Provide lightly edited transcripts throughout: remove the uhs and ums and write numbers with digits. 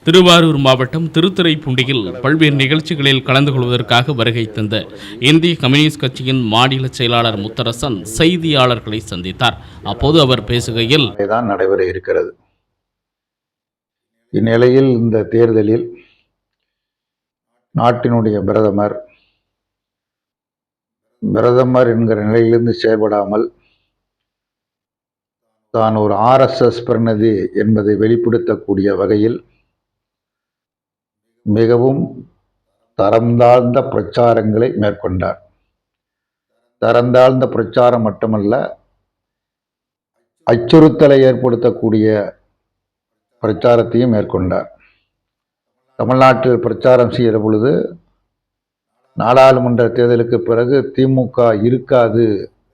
திருவாரூர் மாவட்டம் திருத்துறைப்பூண்டியில் பல்வேறு நிகழ்ச்சிகளில் கலந்து கொள்வதற்காக வருகை தந்த இந்திய கம்யூனிஸ்ட் கட்சியின் மாநில செயலாளர் முத்தரசன் செய்தியாளர்களை சந்தித்தார். அப்போது அவர் பேசுகையில், தான் நடைபெற இருக்கிறது. இந்நிலையில் இந்த தேர்தலில் நாட்டினுடைய பிரதமர் என்கிற நிலையிலிருந்து செயல்படாமல் தான் ஒரு RSS பிரதிநிதி என்பதை வெளிப்படுத்தக்கூடிய வகையில் மிகவும் தரம் தாழ்ந்த பிரச்சாரங்களை மேற்கொண்டார். தரம் தாழ்ந்த பிரச்சாரம் மட்டுமல்ல, அச்சுறுத்தலை ஏற்படுத்தக்கூடிய பிரச்சாரத்தையும் மேற்கொண்டார். தமிழ்நாட்டில் பிரச்சாரம் செய்கிற பொழுது நாடாளுமன்ற தேர்தலுக்கு பிறகு திமுக இருக்காது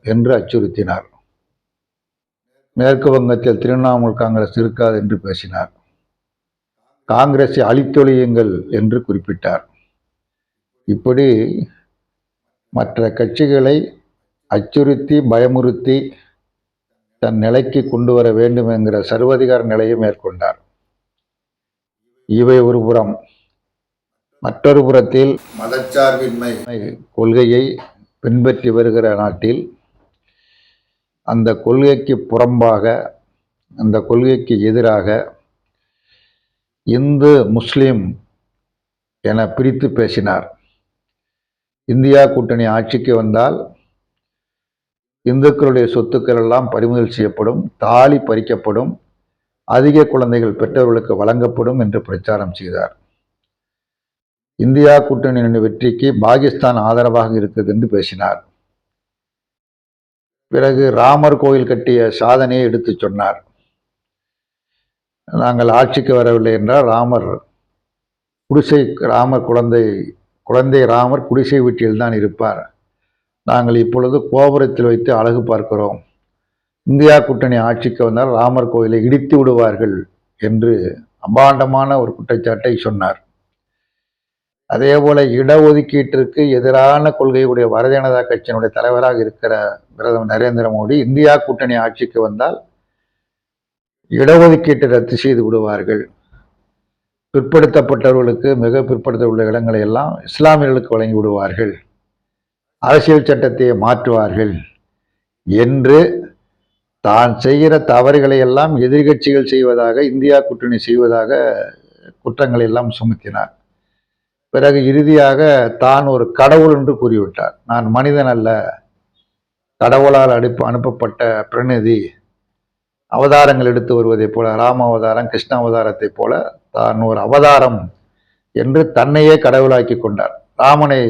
என்று அச்சுறுத்தினார். மேற்கு வங்கத்தில் திரிணாமுல் காங்கிரஸ் இருக்காது என்று பேசினார். காங்கிரஸை அழித்தொழியுங்கள் என்று குறிப்பிட்டார். இப்படி மற்ற கட்சிகளை அச்சுறுத்தி பயமுறுத்தி தன் நிலைக்கு கொண்டு வர வேண்டும் என்கிற சர்வாதிகார நிலையை மேற்கொண்டார். இவை ஒரு புறம். மற்றொரு புறத்தில் மதச்சார்பின்மை கொள்கையை பின்பற்றி வருகிற நாட்டில் அந்த கொள்கைக்கு புறம்பாக, அந்த கொள்கைக்கு எதிராக இந்து முஸ்லிம் என பிரித்து பேசினார். இந்தியா கூட்டணி ஆட்சிக்கு வந்தால் இந்துக்களுடைய சொத்துக்கள் எல்லாம் பறிமுதல் செய்யப்படும், தாலி பறிக்கப்படும், அதிக குழந்தைகள் பெற்றவர்களுக்கு வழங்கப்படும் என்று பிரச்சாரம் செய்தார். இந்தியா கூட்டணியின் வெற்றிக்கு பாகிஸ்தான் ஆதரவாக இருக்குது என்று பேசினார். பிறகு ராமர் கோயில் கட்டிய சாதனையை எடுத்து சொன்னார். நாங்கள் ஆட்சிக்கு வரவில்லை என்றால் குழந்தை ராமர் குடிசை வீட்டில்தான் இருப்பார். நாங்கள் இப்பொழுது கோபுரத்தில் வைத்து அழகு பார்க்கிறோம். இந்தியா கூட்டணி ஆட்சிக்கு வந்தால் ராமர் கோயிலை இடித்து விடுவார்கள் என்று அபாண்டமான ஒரு குற்றச்சாட்டை சொன்னார். அதே போல இடஒதுக்கீட்டிற்கு எதிரான கொள்கையுடைய பாரதிய ஜனதா கட்சியினுடைய தலைவராக இருக்கிற பிரதமர் நரேந்திர மோடி இந்தியா கூட்டணி ஆட்சிக்கு வந்தால் இடஒதுக்கீட்டை ரத்து செய்து விடுவார்கள், பிற்படுத்தப்பட்டவர்களுக்கு, மிக பிற்படுத்தப்பட்ட இடங்களை எல்லாம் இஸ்லாமியர்களுக்கு வழங்கி விடுவார்கள், அரசியல் சட்டத்தை மாற்றுவார்கள் என்று தான் செய்கிற தவறுகளை எல்லாம் எதிர்கட்சிகள் செய்வதாக, இந்தியா கூட்டணி செய்வதாக குற்றங்களை எல்லாம் சுமத்தினார். பிறகு இறுதியாக தான் ஒரு கடவுள் என்று கூறிவிட்டார். நான் மனிதன் அல்ல, கடவுளால் அனுப்பப்பட்ட பிரதிநிதி, அவதாரங்கள் எடுத்து வருவதைப் போல, ராம அவதாரம், கிருஷ்ண அவதாரத்தை போல தான் ஒரு அவதாரம் என்று தன்னையே கடவுளாக்கி கொண்டார். ராமனை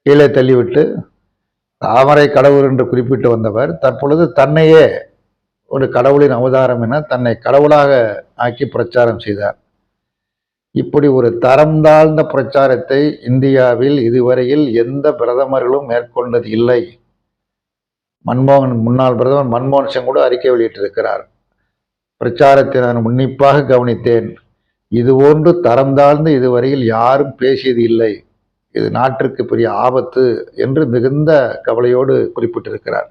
கீழே தள்ளிவிட்டு ராமரை கடவுள் என்று குறிப்பிட்டு வந்தவர் தற்பொழுது தன்னையே ஒரு கடவுளின் அவதாரம் என தன்னை கடவுளாக ஆக்கி பிரச்சாரம் செய்தார். இப்படி ஒரு தரம் தாழ்ந்த பிரச்சாரத்தை இந்தியாவில் இதுவரையில் எந்த பிரதமர்களும் மேற்கொண்டது இல்லை. முன்னாள் பிரதமர் மன்மோகன் சிங் கூட அறிக்கை வெளியிட்டிருக்கிறார். பிரச்சாரத்தை நான் உன்னிப்பாக கவனித்தேன். இதுபோன்று தரம் தாழ்ந்து இதுவரையில் யாரும் பேசியது இல்லை. இது நாட்டிற்கு பெரிய ஆபத்து என்று மிகுந்த கவலையோடு குறிப்பிட்டிருக்கிறார்.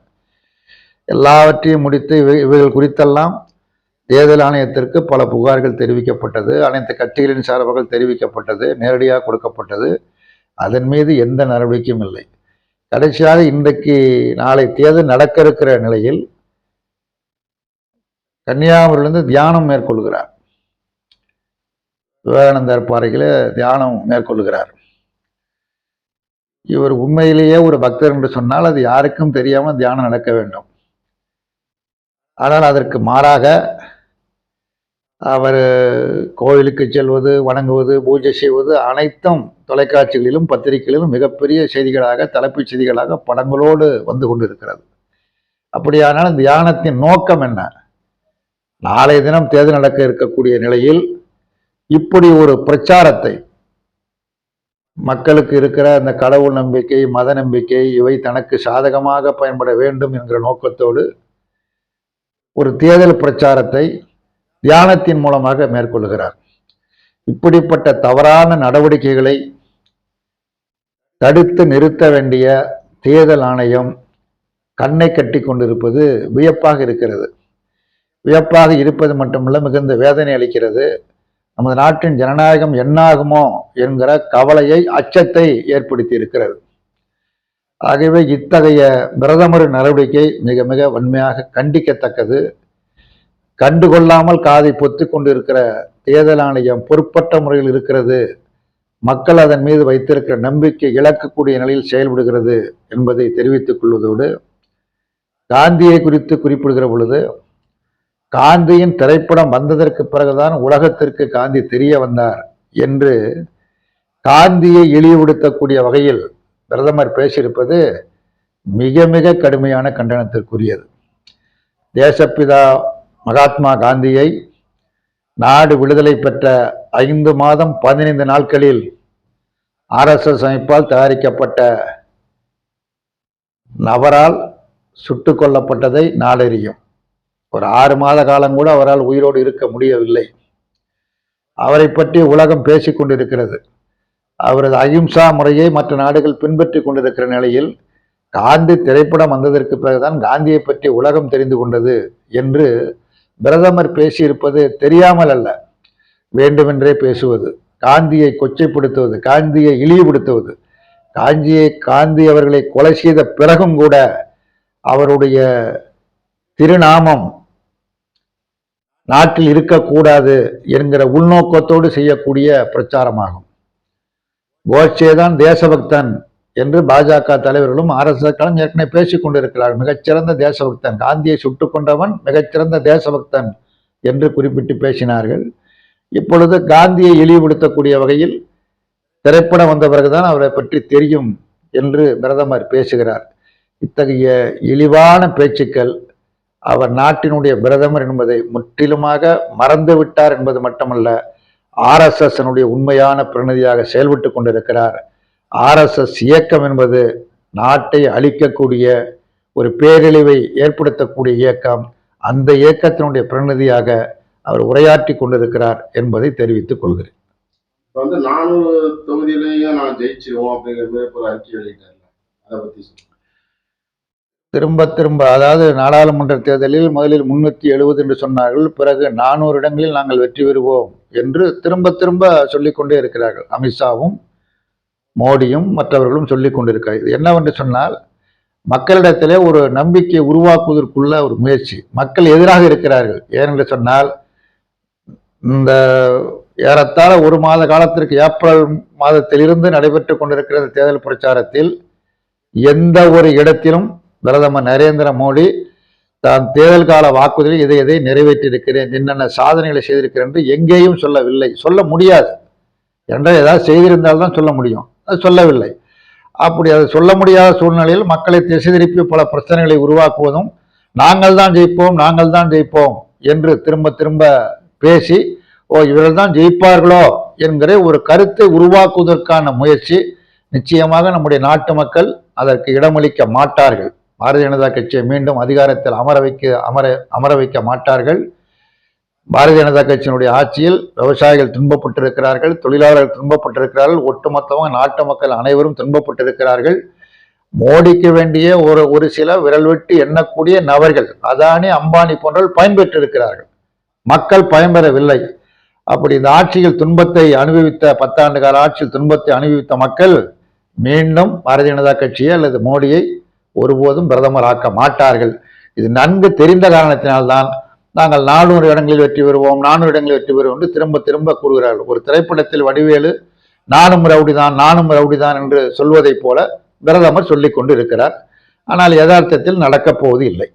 எல்லாவற்றையும் முடித்து இவைகள் குறித்தெல்லாம் தேர்தல் ஆணையத்திற்கு பல புகார்கள் தெரிவிக்கப்பட்டது. அனைத்து கட்சிகளின் சார்பாக தெரிவிக்கப்பட்டது, நேரடியாக கொடுக்கப்பட்டது. அதன் மீது எந்த நடவடிக்கையும் இல்லை. கடைசியாக இன்றைக்கு நாளை தேர்தல் நடக்க இருக்கிற நிலையில் கன்னியாகுமரியிலிருந்து தியானம் மேற்கொள்கிறார். விவேகானந்தர் பாறையில் தியானம் மேற்கொள்கிறார். இவர் உண்மையிலேயே ஒரு பக்தர் என்று சொன்னால் அது யாருக்கும் தெரியாமல் தியானம் நடக்க வேண்டும். ஆனால் அதற்கு மாறாக அவர் கோயிலுக்கு செல்வது, வணங்குவது, பூஜை செய்வது அனைத்தும் தொலைக்காட்சிகளிலும் பத்திரிகைகளிலும் மிகப்பெரிய செய்திகளாக, தலைப்புச் செய்திகளாக படங்களோடு வந்து கொண்டிருக்கிறது. அப்படியானால் தியானத்தின் நோக்கம் என்ன? நாளைய தினம் தேர்தல் நடக்க இருக்கக்கூடிய நிலையில் இப்படி ஒரு பிரச்சாரத்தை, மக்களுக்கு இருக்கிற அந்த கடவுள் நம்பிக்கை, மத நம்பிக்கை இவை தனக்கு சாதகமாக பயன்பட வேண்டும் என்கிற நோக்கத்தோடு ஒரு தேர்தல் பிரச்சாரத்தை தியானத்தின் மூலமாக மேற்கொள்கிறார். இப்படிப்பட்ட தவறான நடவடிக்கைகளை தடுத்து நிறுத்த வேண்டிய தேர்தல் ஆணையம் கண்ணை கட்டி கொண்டிருப்பது வியப்பாக இருக்கிறது. வியப்பாக இருப்பது மட்டுமல்ல, மிகுந்த வேதனை அளிக்கிறது. நமது நாட்டின் ஜனநாயகம் என்னாகுமோ என்கிற கவலையை, அச்சத்தை ஏற்படுத்தி இருக்கிறது. ஆகவே இத்தகைய பிரதமரின் நடவடிக்கை மிக மிக வன்மையாக கண்டிக்கத்தக்கது. கண்டுகொள்ளாமல் காதை பொத்து கொண்டிருக்கிற தேர்தல் ஆணையம் பொறுப்பற்ற முறையில் இருக்கிறது, மக்கள் அதன் மீது வைத்திருக்கிற நம்பிக்கை இழக்கக்கூடிய நிலையில் செயல்படுகிறது என்பதை தெரிவித்துக் கொள்வதோடு, காந்தியை குறித்து குறிப்பிடுகிற பொழுது, காந்தியின் திரைப்படம் வந்ததற்கு பிறகுதான் உலகத்திற்கு காந்தி தெரிய வந்தார் என்று காந்தியை இழிவுபடுத்தக்கூடிய வகையில் பிரதமர் பேசியிருப்பது மிக மிக கடுமையான கண்டனத்திற்குரியது. தேசப்பிதா மகாத்மா காந்தியை நாடு விடுதலை பெற்ற 5 மாதம் 15 நாட்களில் RSS அமைப்பால் தயாரிக்கப்பட்ட நபரால் சுட்டுக் கொல்லப்பட்டதை நாடறியும். ஒரு 6 மாத காலம் கூட அவரால் உயிரோடு இருக்க முடியவில்லை. அவரை பற்றி உலகம் பேசிக் கொண்டிருக்கிறது. அவரது அகிம்சா முறையை மற்ற நாடுகள் பின்பற்றி கொண்டிருக்கிற நிலையில் காந்தி திரைப்படம் வந்ததற்கு பிறகுதான் காந்தியை பற்றி உலகம் தெரிந்து கொண்டது என்று பிரதமர் பேசியிருப்பது தெரியாமல் அல்ல, வேண்டுமென்றே பேசுவது, காந்தியை கொச்சைப்படுத்துவது, காந்தியை இழிவுபடுத்துவது. காந்தி அவர்களை கொலை செய்த பிறகும் கூட அவருடைய திருநாமம் நாட்டில் இருக்கக்கூடாது என்கிற உள்நோக்கத்தோடு செய்யக்கூடிய பிரச்சாரமாகும். கோட்சேதான் தேசபக்தன் என்று பாஜக தலைவர்களும் RSS ஏற்கனவே பேசிக் கொண்டிருக்கிறார். மிகச்சிறந்த தேசபக்தன், காந்தியை சுட்டுக் கொண்டவன் மிகச்சிறந்த தேசபக்தன் என்று குறிப்பிட்டு பேசினார்கள். இப்பொழுது காந்தியை இழிவுபடுத்தக்கூடிய வகையில் திரைப்படம் வந்த பிறகுதான் அவரை பற்றி தெரியும் என்று பிரதமர் பேசுகிறார். இத்தகைய இழிவான பேச்சுக்கள், அவர் நாட்டினுடைய பிரதமர் என்பதை முற்றிலுமாக மறந்து விட்டார் என்பது மட்டுமல்ல, RSS உண்மையான பிரதிநிதியாக செயல்பட்டு கொண்டிருக்கிறார். RSS இயக்கம் என்பது நாட்டை அழிக்கக்கூடிய ஒரு பேரழிவை ஏற்படுத்தக்கூடிய இயக்கம். அந்த இயக்கத்தினுடைய பிரதிநிதியாக அவர் உரையாற்றி கொண்டிருக்கிறார் என்பதை தெரிவித்துக் கொள்கிறேன். 400 தொகுதியிலையும் நான் ஜெயிச்சிருவோம் அப்படிங்கிற மாதிரி ஒரு அறிக்கை வெளியிட்டார். அதை பத்தி திரும்ப அதாவது நாடாளுமன்ற தேர்தலில் முதலில் 370 என்று சொன்னார்கள், பிறகு 400 இடங்களில் நாங்கள் வெற்றி பெறுவோம் என்று திரும்ப சொல்லிக்கொண்டே இருக்கிறார்கள். அமித்ஷாவும் மோடியும் மற்றவர்களும் சொல்லிக் கொண்டிருக்கிறார்கள். இது என்னவென்று சொன்னால், மக்களிடத்திலே ஒரு நம்பிக்கையை உருவாக்குவதற்குள்ள ஒரு முயற்சி. மக்கள் எதிராக இருக்கிறார்கள். ஏனென்று சொன்னால், இந்த ஏறத்தாழ 1 மாத காலத்திற்கு ஏப்ரல் மாதத்திலிருந்து நடைபெற்று கொண்டிருக்கிற தேர்தல் பிரச்சாரத்தில் எந்த ஒரு இடத்திலும் பிரதமர் நரேந்திர மோடி தான் தேர்தல் கால வாக்குறுதியில் இதை நிறைவேற்றியிருக்கிறேன், என்னென்ன சாதனைகளை செய்திருக்கிறேன் என்று எங்கேயும் சொல்லவில்லை. சொல்ல முடியாது. என்றால் ஏதாவது செய்திருந்தால்தான் சொல்ல முடியும். அது சொல்லவில்லை. அப்படி அதை சொல்ல முடியாத சூழ்நிலையில் மக்களை திசை திருப்பி பல பிரச்சனைகளை உருவாக்குவதும், நாங்கள் தான் ஜெயிப்போம் என்று திரும்ப பேசி, இவர்கள் தான் ஜெயிப்பார்களோ என்கிற ஒரு கருத்தை உருவாக்குவதற்கான முயற்சி. நிச்சயமாக நம்முடைய நாட்டு மக்கள் அதற்கு இடமளிக்க மாட்டார்கள். பாரதிய ஜனதா கட்சியை மீண்டும் அதிகாரத்தில் அமர வைக்க மாட்டார்கள். பாரதிய ஜனதா கட்சியினுடைய ஆட்சியில் விவசாயிகள் துன்பப்பட்டிருக்கிறார்கள், தொழிலாளர்கள் துன்பப்பட்டிருக்கிறார்கள், ஒட்டுமொத்தமாக நாட்டு மக்கள் அனைவரும் துன்பப்பட்டிருக்கிறார்கள். மோடிக்கு வேண்டிய ஒரு சில விரல் வெட்டி எண்ணக்கூடிய நபர்கள், அதானி அம்பானி போன்றவர்கள் பயன்பெற்றிருக்கிறார்கள். மக்கள் பயன்பெறவில்லை. அப்படி இந்த ஆட்சியில் துன்பத்தை அனுபவித்த 10 ஆண்டு கால ஆட்சியில் துன்பத்தை அனுபவித்த மக்கள் மீண்டும் பாரதிய ஜனதா கட்சியை அல்லது மோடியை ஒருபோதும் பிரதமர் ஆக்க மாட்டார்கள். இது நன்கு தெரிந்த காரணத்தினால்தான் நாங்கள் 400 இடங்களில் வெற்றி பெறுவோம், 400 இடங்களில் வெற்றி பெறுவோம் என்று திரும்ப கூறுகிறார்கள். ஒரு திரைப்படத்தில் வடிவேலு நானும் ரவுடிதான் என்று சொல்வதைப் போல பிரதமர் சொல்லிக் கொண்டு இருக்கிறார். ஆனால் யதார்த்தத்தில் நடக்கப் போவது இல்லை.